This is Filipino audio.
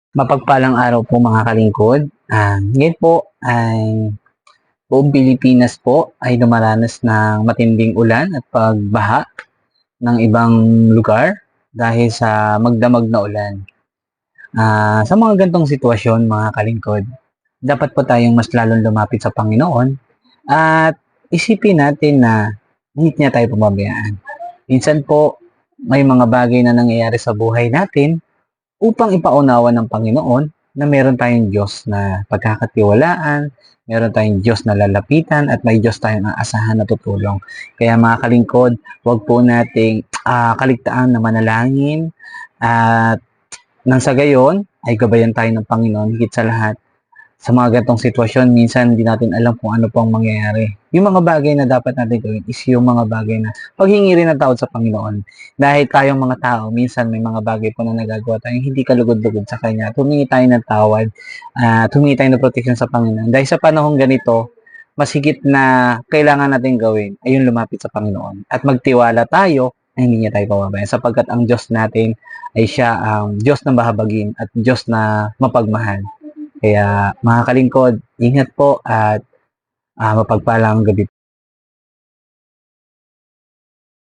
Mapagpalang araw po mga kalingkod. Ngayon po ay buong Pilipinas po ay dumaranas ng matinding ulan at pagbaha ng ibang lugar dahil sa magdamag na ulan. Sa mga gantong sitwasyon mga kalingkod, dapat po tayong mas lalong lumapit sa Panginoon at isipin natin na hindi niya tayo pababayaan. Minsan po may mga bagay na nangyayari sa buhay natin upang ipaunawa ng Panginoon na meron tayong Diyos na pagkakatiwalaan, meron tayong Diyos na lalapitan at may Diyos tayong aasahan na tutulong. Kaya mga kalingkod, huwag po nating kaligtaan na manalangin at nang sa gayon ay gabayan tayo ng Panginoon higit sa lahat. Sa mga gantong sitwasyon, minsan hindi natin alam kung ano pang mangyayari. Yung mga bagay na dapat natin gawin is yung mga bagay na paghingi rin ng tawad sa Panginoon. Dahil tayong mga tao, minsan may mga bagay po na nagagawa tayong hindi kalugod-lugod sa Kanya. Humingi tayo ng tawad, humingi tayo ng protection sa Panginoon. Dahil sa panahong ganito, mas higit na kailangan natin gawin ay yung lumapit sa Panginoon. At magtiwala tayo na hindi niya tayo pababayaan. Sapagkat ang Diyos natin ay siya ang Diyos na mahabagin at Diyos na mapagmahal. Kaya mga kalingkod, ingat po at mapagpalang gabi.